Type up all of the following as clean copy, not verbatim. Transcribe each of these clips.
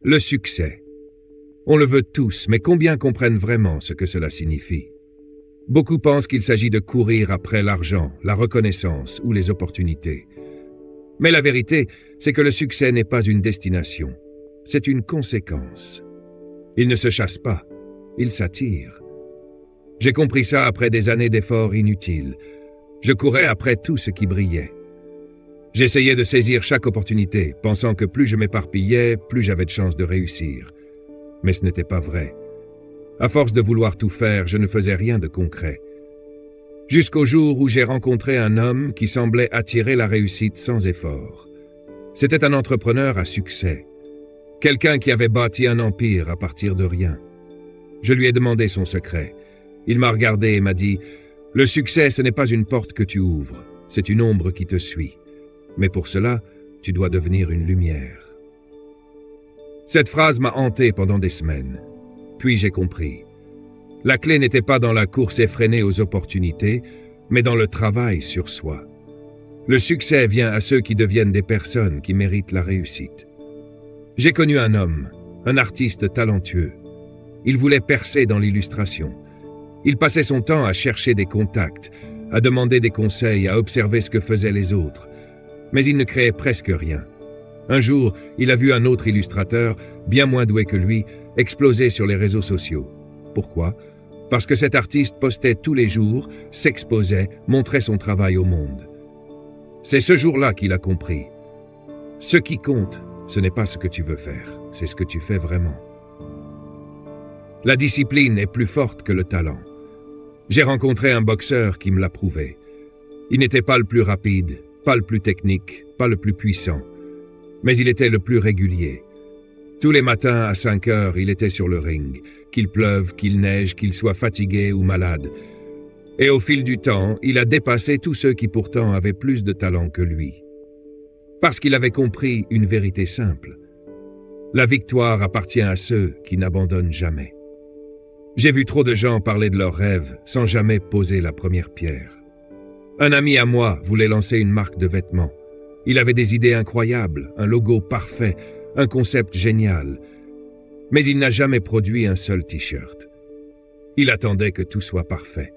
Le succès. On le veut tous, mais combien comprennent vraiment ce que cela signifie? Beaucoup pensent qu'il s'agit de courir après l'argent, la reconnaissance ou les opportunités. Mais la vérité, c'est que le succès n'est pas une destination, c'est une conséquence. Il ne se chasse pas, il s'attire. J'ai compris ça après des années d'efforts inutiles. Je courais après tout ce qui brillait. J'essayais de saisir chaque opportunité, pensant que plus je m'éparpillais, plus j'avais de chances de réussir. Mais ce n'était pas vrai. À force de vouloir tout faire, je ne faisais rien de concret. Jusqu'au jour où j'ai rencontré un homme qui semblait attirer la réussite sans effort. C'était un entrepreneur à succès. Quelqu'un qui avait bâti un empire à partir de rien. Je lui ai demandé son secret. Il m'a regardé et m'a dit « Le succès, ce n'est pas une porte que tu ouvres, c'est une ombre qui te suit. Mais pour cela, tu dois devenir une lumière. » Cette phrase m'a hanté pendant des semaines. Puis j'ai compris. La clé n'était pas dans la course effrénée aux opportunités, mais dans le travail sur soi. Le succès vient à ceux qui deviennent des personnes qui méritent la réussite. J'ai connu un homme, un artiste talentueux. Il voulait percer dans l'illustration. Il passait son temps à chercher des contacts, à demander des conseils, à observer ce que faisaient les autres. Mais il ne créait presque rien. Un jour, il a vu un autre illustrateur, bien moins doué que lui, exploser sur les réseaux sociaux. Pourquoi? Parce que cet artiste postait tous les jours, s'exposait, montrait son travail au monde. C'est ce jour-là qu'il a compris. Ce qui compte, ce n'est pas ce que tu veux faire, c'est ce que tu fais vraiment. La discipline est plus forte que le talent. J'ai rencontré un boxeur qui me l'a prouvé. Il n'était pas le plus rapide, pas le plus technique, pas le plus puissant, mais il était le plus régulier. Tous les matins à 5 heures, il était sur le ring, qu'il pleuve, qu'il neige, qu'il soit fatigué ou malade. Et au fil du temps, il a dépassé tous ceux qui pourtant avaient plus de talent que lui. Parce qu'il avait compris une vérité simple. La victoire appartient à ceux qui n'abandonnent jamais. J'ai vu trop de gens parler de leurs rêves sans jamais poser la première pierre. Un ami à moi voulait lancer une marque de vêtements. Il avait des idées incroyables, un logo parfait, un concept génial. Mais il n'a jamais produit un seul t-shirt. Il attendait que tout soit parfait.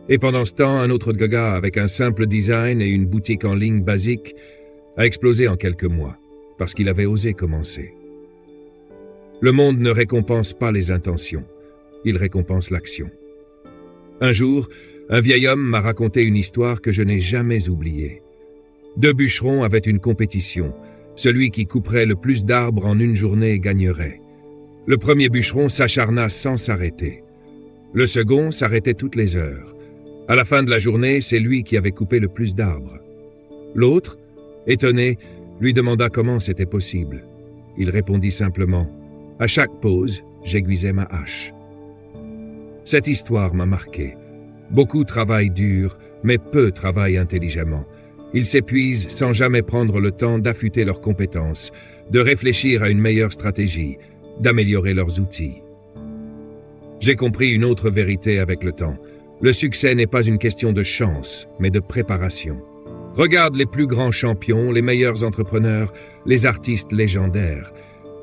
Et pendant ce temps, un autre gars avec un simple design et une boutique en ligne basique a explosé en quelques mois, parce qu'il avait osé commencer. Le monde ne récompense pas les intentions, il récompense l'action. Un jour, un vieil homme m'a raconté une histoire que je n'ai jamais oubliée. 2 bûcherons avaient une compétition. Celui qui couperait le plus d'arbres en une journée gagnerait. Le premier bûcheron s'acharna sans s'arrêter. Le second s'arrêtait toutes les heures. À la fin de la journée, c'est lui qui avait coupé le plus d'arbres. L'autre, étonné, lui demanda comment c'était possible. Il répondit simplement « À chaque pause, j'aiguisais ma hache. » Cette histoire m'a marqué. Beaucoup travaillent dur, mais peu travaillent intelligemment. Ils s'épuisent sans jamais prendre le temps d'affûter leurs compétences, de réfléchir à une meilleure stratégie, d'améliorer leurs outils. J'ai compris une autre vérité avec le temps. Le succès n'est pas une question de chance, mais de préparation. Regarde les plus grands champions, les meilleurs entrepreneurs, les artistes légendaires.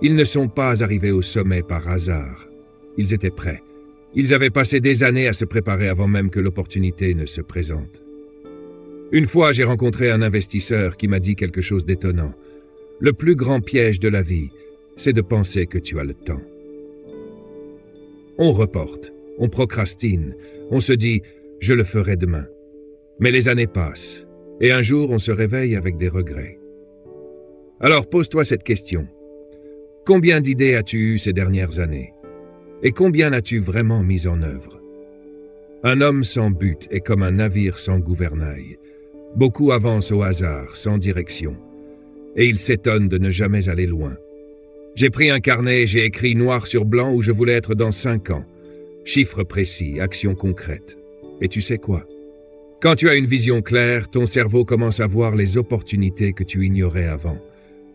Ils ne sont pas arrivés au sommet par hasard. Ils étaient prêts. Ils avaient passé des années à se préparer avant même que l'opportunité ne se présente. Une fois, j'ai rencontré un investisseur qui m'a dit quelque chose d'étonnant. Le plus grand piège de la vie, c'est de penser que tu as le temps. On reporte, on procrastine, on se dit « je le ferai demain ». Mais les années passent, et un jour on se réveille avec des regrets. Alors pose-toi cette question. Combien d'idées as-tu eues ces dernières années? Et combien as-tu vraiment mis en œuvre? Un homme sans but est comme un navire sans gouvernail. Beaucoup avancent au hasard, sans direction. Et ils s'étonnent de ne jamais aller loin. J'ai pris un carnet et j'ai écrit noir sur blanc où je voulais être dans 5 ans. Chiffres précis, actions concrètes. Et tu sais quoi? Quand tu as une vision claire, ton cerveau commence à voir les opportunités que tu ignorais avant.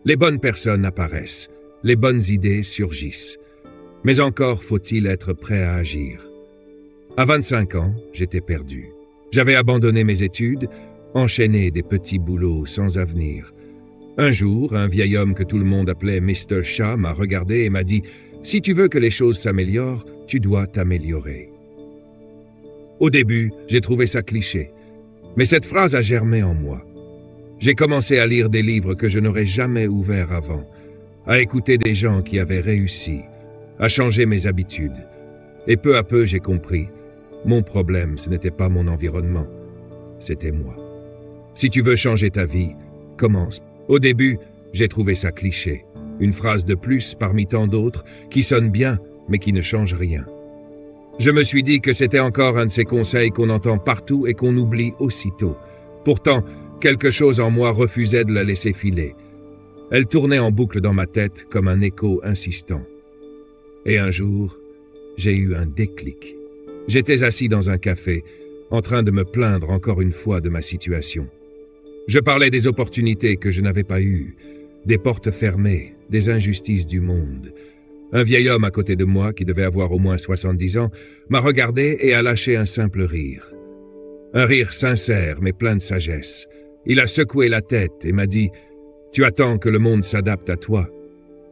Les bonnes personnes apparaissent, les bonnes idées surgissent. Mais encore faut-il être prêt à agir. À 25 ans, j'étais perdu. J'avais abandonné mes études, enchaîné des petits boulots sans avenir. Un jour, un vieil homme que tout le monde appelait Mr. Shah m'a regardé et m'a dit « Si tu veux que les choses s'améliorent, tu dois t'améliorer. » Au début, j'ai trouvé ça cliché, mais cette phrase a germé en moi. J'ai commencé à lire des livres que je n'aurais jamais ouverts avant, à écouter des gens qui avaient réussi, à changer mes habitudes. Et peu à peu, j'ai compris, mon problème, ce n'était pas mon environnement, c'était moi. Si tu veux changer ta vie, commence. Au début, j'ai trouvé ça cliché, une phrase de plus parmi tant d'autres qui sonne bien, mais qui ne change rien. Je me suis dit que c'était encore un de ces conseils qu'on entend partout et qu'on oublie aussitôt. Pourtant, quelque chose en moi refusait de la laisser filer. Elle tournait en boucle dans ma tête comme un écho insistant. Et un jour, j'ai eu un déclic. J'étais assis dans un café, en train de me plaindre encore une fois de ma situation. Je parlais des opportunités que je n'avais pas eues, des portes fermées, des injustices du monde. Un vieil homme à côté de moi, qui devait avoir au moins 70 ans, m'a regardé et a lâché un simple rire. Un rire sincère, mais plein de sagesse. Il a secoué la tête et m'a dit « Tu attends que le monde s'adapte à toi.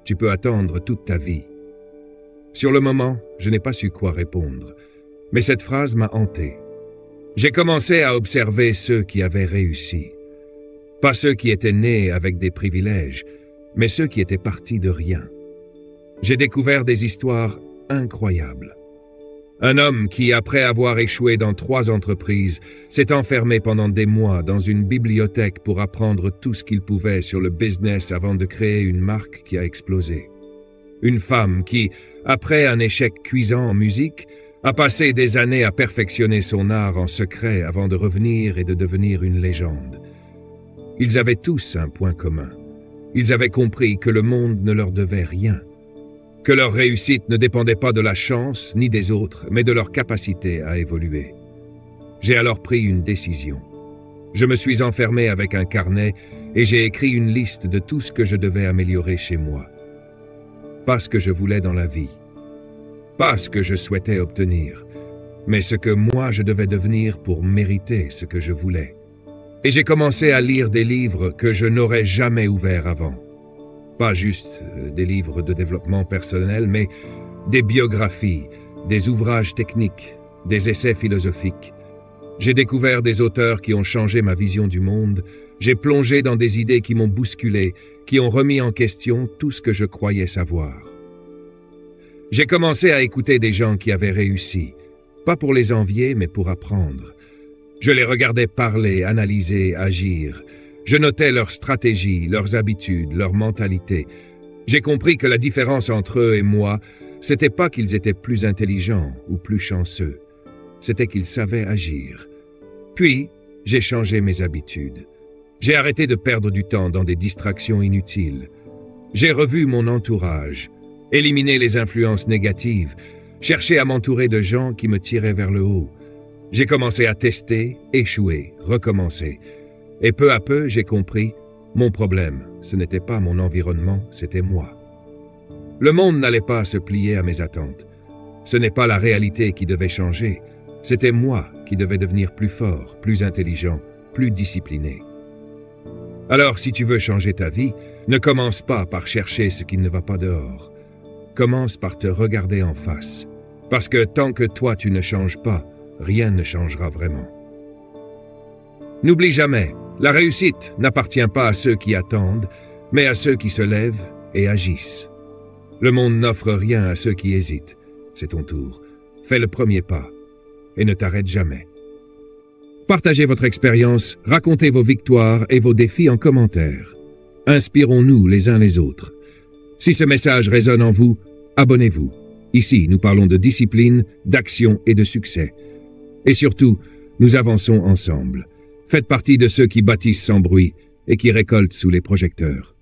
Tu peux attendre toute ta vie. » Sur le moment, je n'ai pas su quoi répondre, mais cette phrase m'a hanté. J'ai commencé à observer ceux qui avaient réussi. Pas ceux qui étaient nés avec des privilèges, mais ceux qui étaient partis de rien. J'ai découvert des histoires incroyables. Un homme qui, après avoir échoué dans 3 entreprises, s'est enfermé pendant des mois dans une bibliothèque pour apprendre tout ce qu'il pouvait sur le business avant de créer une marque qui a explosé. Une femme qui, après un échec cuisant en musique, a passé des années à perfectionner son art en secret avant de revenir et de devenir une légende. Ils avaient tous un point commun. Ils avaient compris que le monde ne leur devait rien, que leur réussite ne dépendait pas de la chance ni des autres, mais de leur capacité à évoluer. J'ai alors pris une décision. Je me suis enfermé avec un carnet et j'ai écrit une liste de tout ce que je devais améliorer chez moi. Pas ce que je voulais dans la vie, pas ce que je souhaitais obtenir, mais ce que moi je devais devenir pour mériter ce que je voulais. Et j'ai commencé à lire des livres que je n'aurais jamais ouverts avant. Pas juste des livres de développement personnel, mais des biographies, des ouvrages techniques, des essais philosophiques. J'ai découvert des auteurs qui ont changé ma vision du monde. J'ai plongé dans des idées qui m'ont bousculé, qui ont remis en question tout ce que je croyais savoir. J'ai commencé à écouter des gens qui avaient réussi, pas pour les envier, mais pour apprendre. Je les regardais parler, analyser, agir. Je notais leurs stratégies, leurs habitudes, leur mentalité. J'ai compris que la différence entre eux et moi, c'était pas qu'ils étaient plus intelligents ou plus chanceux. C'était qu'ils savaient agir. Puis, j'ai changé mes habitudes. J'ai arrêté de perdre du temps dans des distractions inutiles. J'ai revu mon entourage, éliminé les influences négatives, cherché à m'entourer de gens qui me tiraient vers le haut. J'ai commencé à tester, échouer, recommencer. Et peu à peu, j'ai compris, mon problème, ce n'était pas mon environnement, c'était moi. Le monde n'allait pas se plier à mes attentes. Ce n'est pas la réalité qui devait changer, c'était moi qui devais devenir plus fort, plus intelligent, plus discipliné. Alors, si tu veux changer ta vie, ne commence pas par chercher ce qui ne va pas dehors. Commence par te regarder en face. Parce que tant que toi tu ne changes pas, rien ne changera vraiment. N'oublie jamais, la réussite n'appartient pas à ceux qui attendent, mais à ceux qui se lèvent et agissent. Le monde n'offre rien à ceux qui hésitent. C'est ton tour. Fais le premier pas et ne t'arrête jamais. Partagez votre expérience, racontez vos victoires et vos défis en commentaire. Inspirons-nous les uns les autres. Si ce message résonne en vous, abonnez-vous. Ici, nous parlons de discipline, d'action et de succès. Et surtout, nous avançons ensemble. Faites partie de ceux qui bâtissent sans bruit et qui récoltent sous les projecteurs.